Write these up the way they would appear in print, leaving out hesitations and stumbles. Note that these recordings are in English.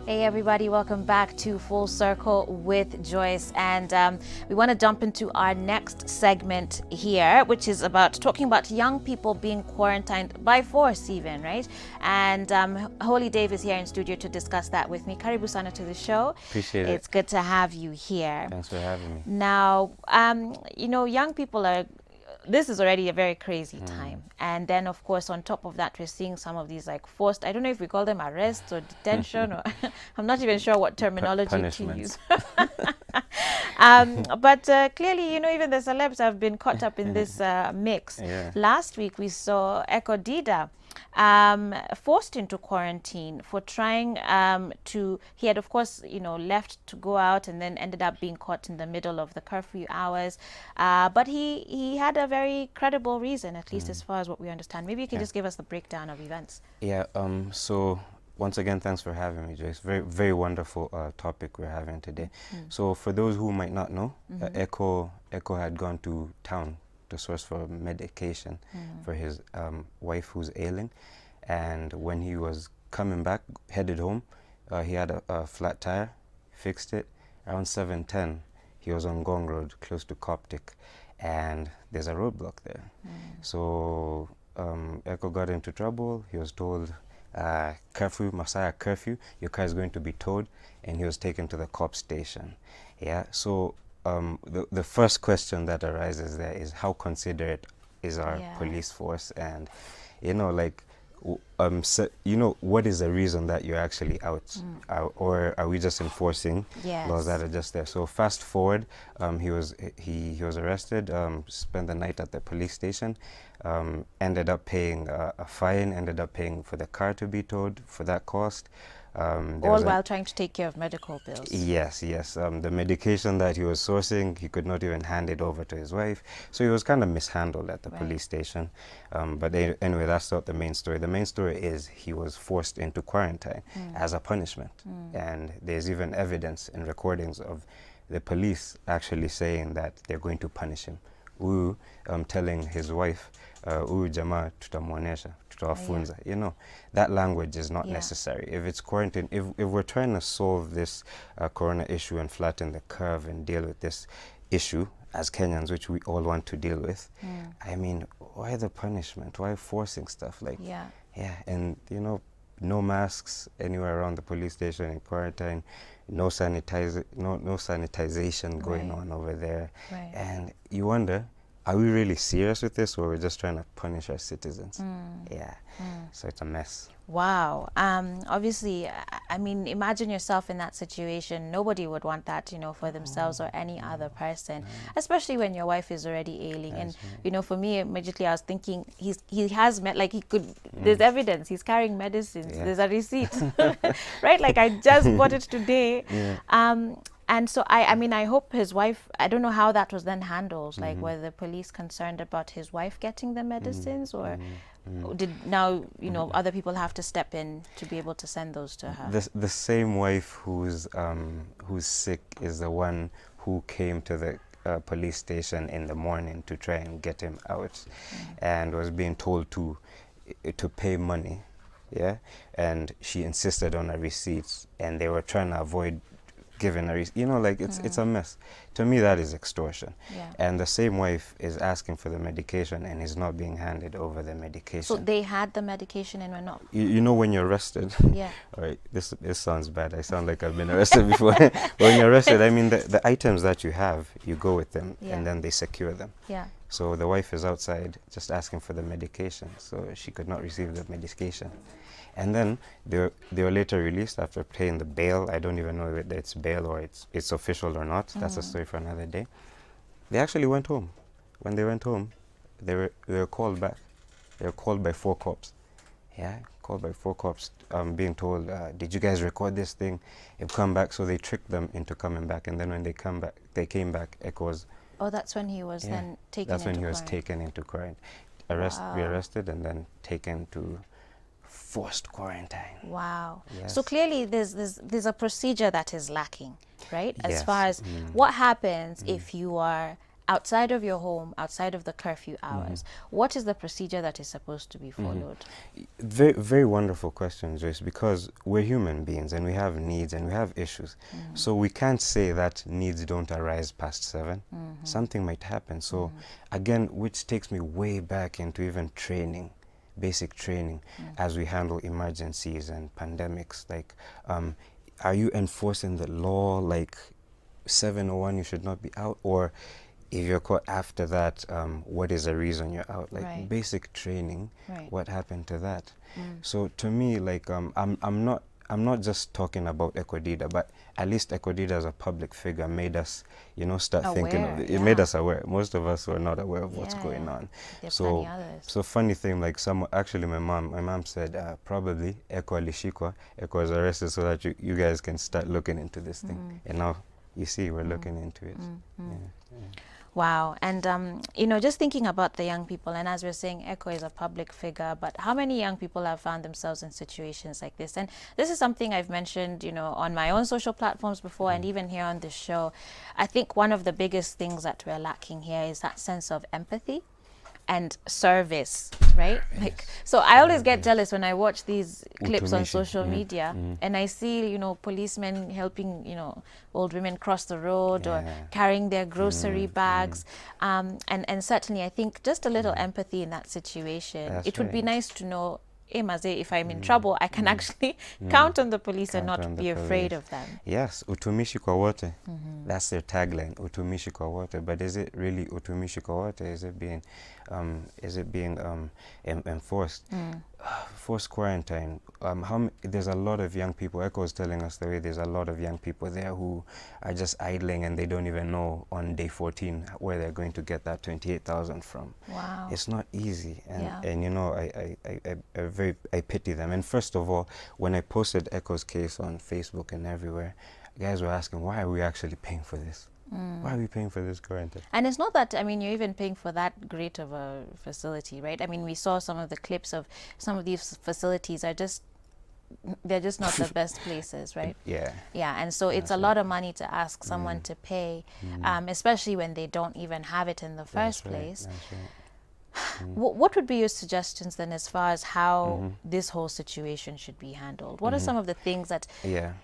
Hey everybody, welcome back to Full Circle with Joyce, and we want to jump into our next segment here, which is about talking about young people being quarantined by force even, right? And Holy Dave is here in studio to discuss that with me. Karibu sana to the show. Appreciate it. It's good to have you here. Thanks for having me. Now, young people are, this is already a very crazy time. And then, of course, on top of that, we're seeing some of these like forced, I don't know if we call them arrests or detention, or I'm not even sure what terminology to use. But clearly, even the celebs have been caught up in this mix. Yeah. Last week, we saw Eko Dydda forced into quarantine for trying he had, of course, left to go out and then ended up being caught in the middle of the curfew hours. But he had a very credible reason, at least as far as what we understand. Maybe you can just give us the breakdown of events. Yeah. So once again, thanks for having me, Joyce. Very, very wonderful topic we're having today. So for those who might not know, Eko had gone to town to source for medication for his wife who's ailing, and when he was coming back, headed home, he had a flat tire, fixed it. Around 7:10, he was on Gong Road, close to Coptic, and there's a roadblock there. So Eko got into trouble. He was told, curfew, Messiah curfew, your car is going to be towed, and he was taken to the cop station. Yeah, so the first question that arises there is, how considerate is our police force? And what is the reason that you're actually out? Or are we just enforcing laws that are just there? So fast forward, he was arrested, spent the night at the police station, ended up paying a fine, ended up paying for the car to be towed for that cost. All while trying to take care of medical bills. Yes. The medication that he was sourcing, he could not even hand it over to his wife. So he was kind of mishandled at the police station. But anyway, that's not the main story. The main story is he was forced into quarantine as a punishment. And there's even evidence and recordings of the police actually saying that they're going to punish him. Telling his wife, jamaa tutamuonesha, tutawafunza. That language is not necessary. If it's quarantine, if we're trying to solve this corona issue and flatten the curve and deal with this issue as Kenyans, which we all want to deal with, I mean, why the punishment? Why forcing stuff like and no masks anywhere around the police station in quarantine, no sanitization going on over there. And you wonder, are we really serious with this, or we're just trying to punish our citizens? So it's a mess. Wow. Obviously, I mean, imagine yourself in that situation. Nobody would want that, for themselves or any other person, especially when your wife is already ailing. And, for me, immediately I was thinking, he has met, like, he could, there's evidence, he's carrying medicines, there's a receipt, right? Like, I just bought it today. And so, I hope his wife, I don't know how that was then handled, like, were the police concerned about his wife getting the medicines, or did now, other people have to step in to be able to send those to her? The same wife who's sick is the one who came to the police station in the morning to try and get him out, and was being told to pay money, and she insisted on a receipt, and they were trying to avoid giving a it's a mess. To me, that is extortion. And the same wife is asking for the medication and is not being handed over the medication. So they had the medication and were not. When you're arrested. All right, this sounds bad. I sound like I've been arrested before. When you're arrested, I mean, the items that you have, you go with them, and then they secure them. So the wife is outside just asking for the medication, so she could not receive the medication. And then they were later released after paying the bail. I don't even know whether it's bail or it's official or not. That's a story for another day. They actually went home. When they went home, they were called back. They were called by 4 cops. Called by 4 cops, being told, did you guys record this thing? They've come back. So they tricked them into coming back. And then when they came back, Eko was... Oh, that's when he was then taken into quarantine. That's when he was taken into quarantine. Rearrested and then taken to forced quarantine. Wow. So clearly there's a procedure that is lacking, right? As far as what happens if you are outside of your home, outside of the curfew hours, what is the procedure that is supposed to be followed? Very, very wonderful question, Joyce, because we're human beings and we have needs and we have issues. So we can't say that needs don't arise past 7. Something might happen. So again, which takes me way back into even training, basic training, as we handle emergencies and pandemics. Like, are you enforcing the law? Like 7:01, you should not be out, or if you're caught after that, what is the reason you're out? Like basic training, what happened to that? So to me, like I'm not just talking about Eko Dydda, but at least Eko Dydda as a public figure made us, you know, start thinking of it. It made us aware. Most of us were not aware of what's going on. So funny thing, like actually my mom said probably Eko alishikwa, Eko was arrested so that you guys can start looking into this thing. And now you see we're looking into it. Wow. And, you know, just thinking about the young people, and as we're saying, Eko is a public figure, but how many young people have found themselves in situations like this? And this is something I've mentioned, you know, on my own social platforms before, and even here on this show. I think one of the biggest things that we're lacking here is that sense of empathy and service, right? Like, so I always get jealous when I watch these clips on social media and I see, you know, policemen helping, you know, old women cross the road or carrying their grocery bags. And certainly I think just a little empathy in that situation. It would be nice to know, if I'm in trouble, I can actually count on the police and not be afraid of them. Yes, utumishi kwa wote. That's their tagline, utumishi kwa wote. But is it really utumishi kwa wote? Is it being enforced? Forced quarantine. There's a lot of young people. Eko was telling us the way there's a lot of young people there who are just idling and they don't even know on day 14 where they're going to get that 28,000 from. Wow. It's not easy, and you know, I pity them. And first of all, when I posted Eko's case on Facebook and everywhere, guys were asking, why are we actually paying for this? Why are we paying for this quarantine? And it's not that, I mean, you're even paying for that great of a facility, right? I mean, we saw some of the clips of some of these facilities they're just not the best places, right? Yeah. Yeah, and so it's a lot of money to ask someone to pay, especially when they don't even have it in the first place. That's right. What would be your suggestions then as far as how this whole situation should be handled? What are some of the things that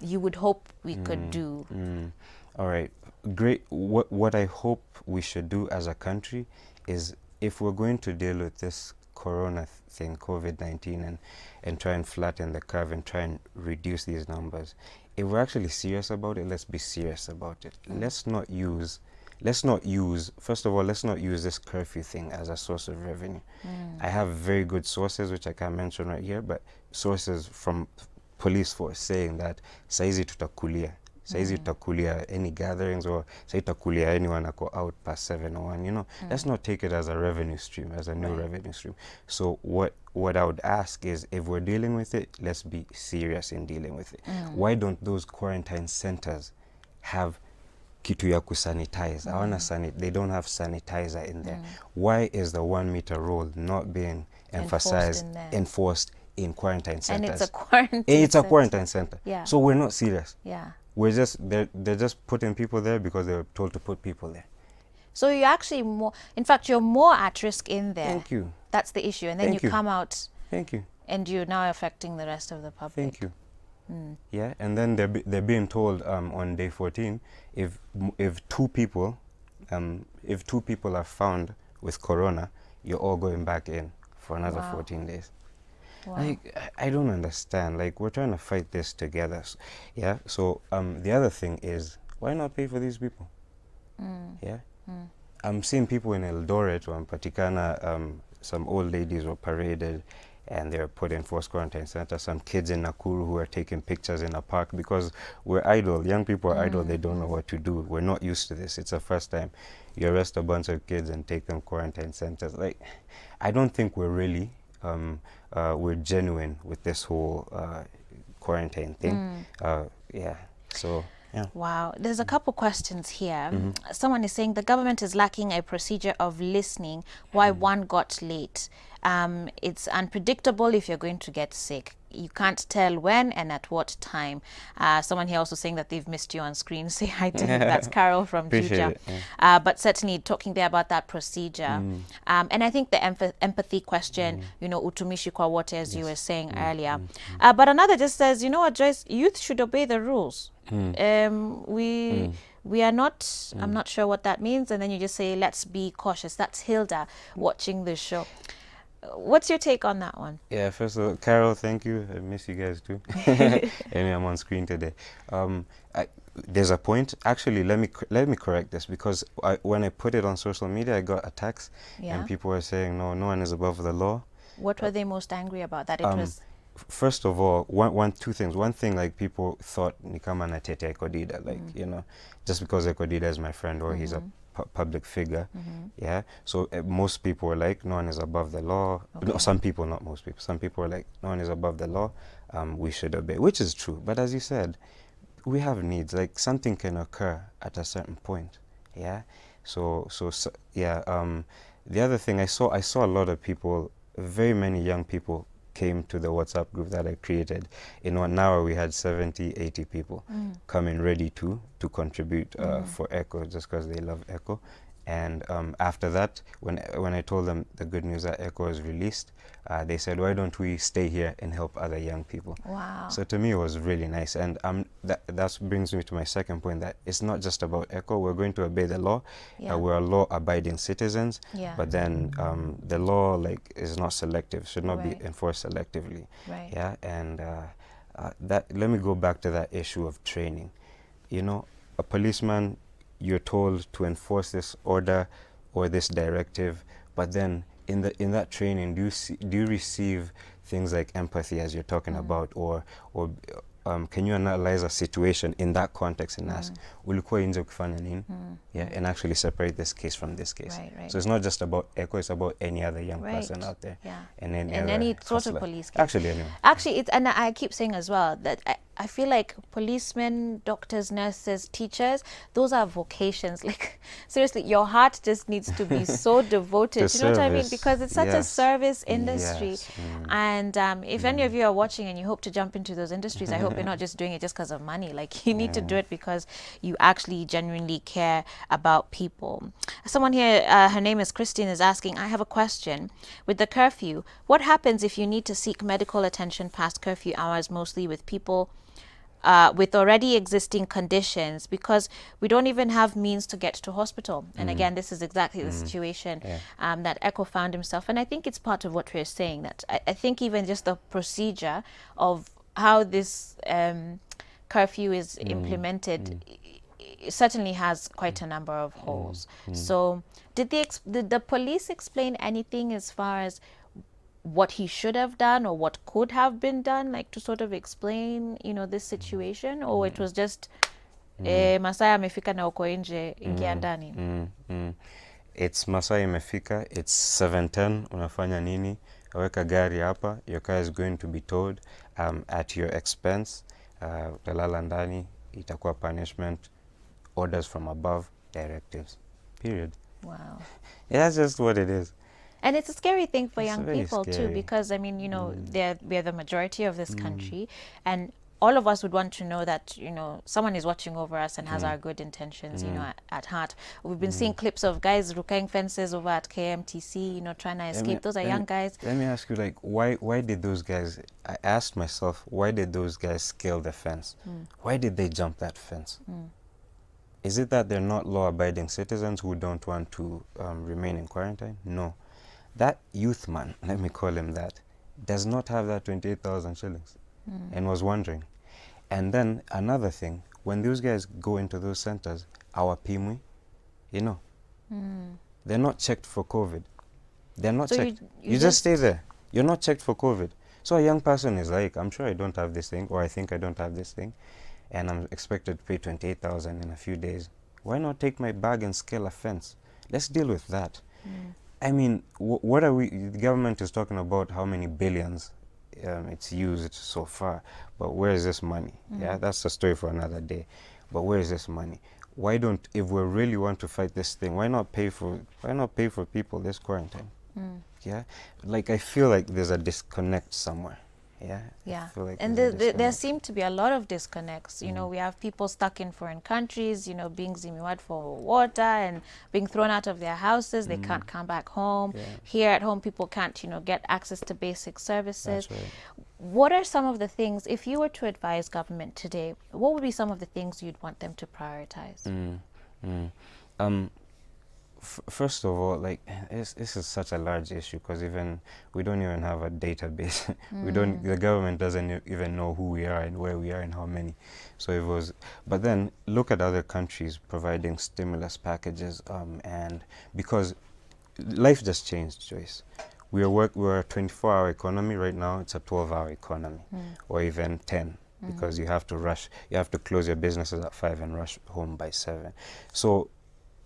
you would hope we could do? All right, great. What I hope we should do as a country is, if we're going to deal with this corona thing, COVID-19, and try and flatten the curve and try and reduce these numbers, if we're actually serious about it, let's be serious about it. Let's not use, first of all, let's not use this curfew thing as a source of revenue. I have very good sources, which I can't mention right here, but sources from police force saying that saizi tutakulia. Saizi tutakulia any gatherings, or saizi tutakulia anyone ako out past 7:01, you know. Let's not take it as a revenue stream, as a new revenue stream. So what I would ask is, if we're dealing with it, let's be serious in dealing with it. Why don't those quarantine centers have kitu ya kusanitize? They don't have sanitizer in there. Why is the 1 meter rule not being enforced in quarantine centers? And it's a quarantine a quarantine center. Yeah. So we're not serious. Yeah. We're just, they're just putting people there because they were told to put people there. So you're actually more, in fact, you're more at risk in there. Thank you. That's the issue. And then you come out. Thank you. And you're now affecting the rest of the public. Thank you. Yeah, and then they're being told on day 14, if two people are found with corona, you're all going back in for another 14 days. Wow. Like, I don't understand. Like, we're trying to fight this together. Yeah. So the other thing is, why not pay for these people? Yeah. I'm seeing people in Eldoret or in Patikana, some old ladies were paraded and they're put in forced quarantine center. Some kids in Nakuru who are taking pictures in a park because we're idle. Young people are idle. They don't know what to do. We're not used to this. It's the first time. You arrest a bunch of kids and take them quarantine centers. Like, I don't think we're really we're genuine with this whole quarantine thing. Yeah. So. Yeah. Wow. There's a couple questions here. Someone is saying the government is lacking a procedure of listening why one got late. It's unpredictable if you're going to get sick. you can't tell when and at what time. Someone here also saying that they've missed you on screen. Say hi to him. That's Carol from Appreciate Juja. it, yeah. But certainly talking there about that procedure. And I think the empathy question, utumishi kwa wote, as you were saying earlier. But another just says, you know what, Joyce, youth should obey the rules. We are not, I'm not sure what that means. And then you just say, let's be cautious. That's Hilda watching the show. What's your take on that one? Yeah, first of all, Carol, thank you. I miss you guys too. Anyway, I'm on screen today. There's a point. Actually, let me correct this, because when I put it on social media, I got attacks, and people were saying, no one is above the law. What were they most angry about? That it was... First of all, two things. One thing, like, people thought nikama natete Eko Dydda, like, just because Eko Dydda is my friend or he's a public figure, yeah. So most people were like, no one is above the law. No, some people, not most people. Some people were like, no one is above the law. We should obey, which is true. But as you said, we have needs. Like, something can occur at a certain point, yeah. So yeah. The other thing, I saw a lot of people, very many young people came to the WhatsApp group that I created. In 1 hour, we had 70, 80 people coming ready to contribute for Eko, just because they love Eko. And after that, when I told them the good news that Eko was released, they said, why don't we stay here and help other young people? Wow. So to me, it was really nice. And that brings me to my second point, that it's not just about Eko. We're going to obey the law. Yeah. We're law-abiding citizens. Yeah. But then the law, like, is not selective, should not be enforced selectively. Right. Yeah. And let me go back to that issue of training. A policeman, you're told to enforce this order or this directive, but then in that training, do you receive things like empathy, as you're talking about, or can you analyze a situation in that context and ask, ulikuwa nje ukifanya nini? Yeah, and actually separate this case from this case. Right. So it's not just about Eko, it's about any other young person out there. Yeah. And any sort of police case. Actually, anyway. Actually, and I keep saying as well that I feel like policemen, doctors, nurses, teachers, those are vocations. Like, seriously, your heart just needs to be so devoted. To you know what I mean? service. Because it's such a service industry. Yes. And if any of you are watching and you hope to jump into those industries, I hope you're not just doing it just because of money. Like, you need to do it because you actually genuinely care about people. Someone here, her name is Christine, is asking, I have a question. With the curfew, what happens if you need to seek medical attention past curfew hours, mostly with people with already existing conditions, because we don't even have means to get to hospital? And again, this is exactly the situation that Eko found himself. And I think it's part of what we're saying, that I think even just the procedure of how this curfew is implemented certainly has quite a number of holes. So did the police explain anything as far as what he should have done or what could have been done, like to sort of explain, this situation? Or it was just Masai amefika na uko nje, ingia ndani? It's Masai imefika, it's 7:10, unafanya nini? Weka gari hapa, your car is going to be towed at your expense. Utalala ndani, itakuwa punishment, orders from above, directives. Period. Wow. Yeah, that's just what it is. And it's a scary thing for young people scary. too, because I mean, we're the majority of this country, and all of us would want to know that, someone is watching over us and has our good intentions, at heart. We've been seeing clips of guys rukaing fences over at KMTC, trying to escape. Those are young guys. Let me ask you, like, why did those guys, I asked myself, why did those guys scale the fence? Why did they jump that fence? Is it that they're not law-abiding citizens who don't want to remain in quarantine? No. That youth man, let me call him that, does not have that 28,000 shillings and was wondering. And then another thing, when those guys go into those centers, our PIMWI, they're not checked for COVID. They're not checked. You just stay there. You're not checked for COVID. So a young person is like, I'm sure I don't have this thing, or I think I don't have this thing, and I'm expected to pay 28,000 in a few days. Why not take my bag and scale a fence? Let's deal with that. I mean, what are we, the government is talking about how many billions it's used so far, but where is this money? Yeah, that's a story for another day. But where is this money? Why don't, if we really want to fight this thing, why not pay for people this quarantine? Yeah, like, I feel like there's a disconnect somewhere. Yeah. Yeah. I feel like And there's a there disconnect. seem to be a lot of disconnects. You know, we have people stuck in foreign countries, you know, being zimiwad for water and being thrown out of their houses. They can't come back home. Yeah. Here at home, people can't, you know, get access to basic services. That's right. What are some of the things, if you were to advise government today, what would be some of the things you'd want them to prioritize? First of all, like this is such a large issue because even we don't even have a database. We don't. The government doesn't even know who we are and where we are and how many. So it was. But then look at other countries providing stimulus packages, and because life just changed, Joyce. We're a 24-hour economy right now. It's a 12-hour economy, or even 10, because you have to rush. You have to close your businesses at 5 and rush home by 7. So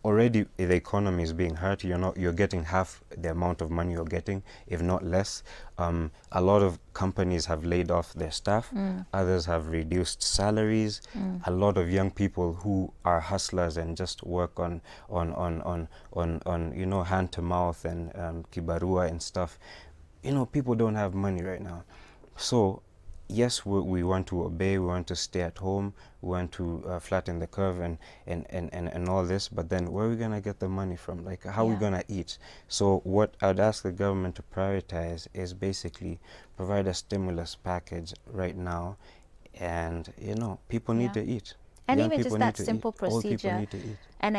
already the economy is being hurt. You're getting half the amount of money you're getting, if not less. A lot of companies have laid off their staff. Others have reduced salaries. A lot of young people who are hustlers and just work on you know, hand to mouth and kibarua and stuff. You know, people don't have money right now. So yes, we want to obey, we want to stay at home, we want to flatten the curve and all this, but then where are we going to get the money from? Like, how are we going to eat? So what I'd ask the government to prioritize is basically provide a stimulus package right now, and, you know, people need to eat. And Young even just people that need to simple eat. Old people procedure. need to eat. And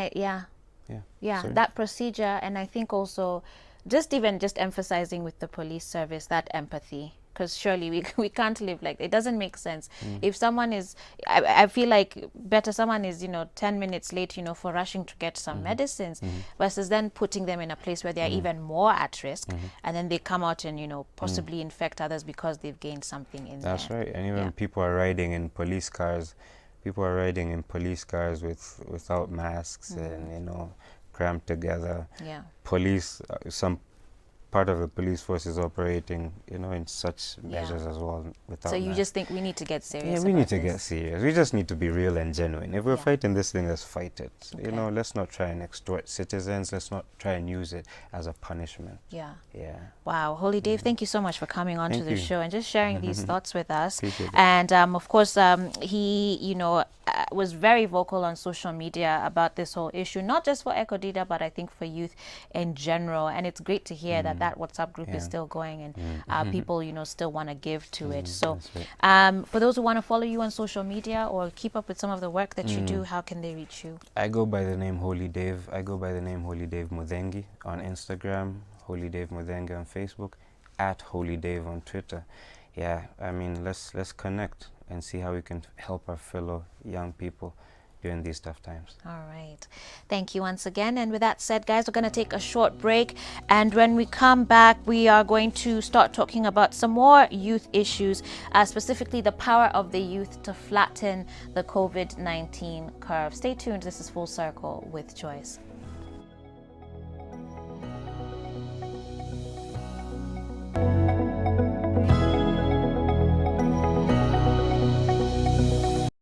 Sorry. that procedure. And I think also just emphasizing with the police service that empathy, because surely we can't live like, it doesn't make sense. If someone is, I feel like better someone is, you know, 10 minutes late, you know, for rushing to get some medicines, versus then putting them in a place where they're even more at risk, and then they come out and, you know, possibly infect others because they've gained something in there. That's right. And even people are riding in police cars. People are riding in police cars without masks and, you know, cramped together. Yeah. Police, some part of the police force is operating, you know, in such measures as well without So you masks. just think we need to get serious? Yeah, we need to about get serious. We just need to be real and genuine. If we're fighting this thing, let's fight it. You Okay. know, let's not try and extort citizens. Let's not try and use it as a punishment. Yeah. Yeah. Wow. Holy Dave, thank you so much for coming on to Thank the you. show and just sharing these thoughts with us. Appreciate it. And of course, he, you know, was very vocal on social media about this whole issue, not just for Eko Dydda, but I think for youth in general. And it's great to hear that WhatsApp group is still going, and people, you know, still want to give to it. So for those who want to follow you on social media or keep up with some of the work that you do, how can they reach you? I go by the name Holy Dave. I go by the name Holy Dave Muthengi on Instagram, Holy Dave Muthengi on Facebook, at Holy Dave on Twitter. Yeah, I mean, let's connect and see how we can help our fellow young people during these tough times. All right. Thank you once again. And with that said, guys, we're going to take a short break. And when we come back, we are going to start talking about some more youth issues, specifically the power of the youth to flatten the COVID-19 curve. Stay tuned. This is Full Circle with Joyce.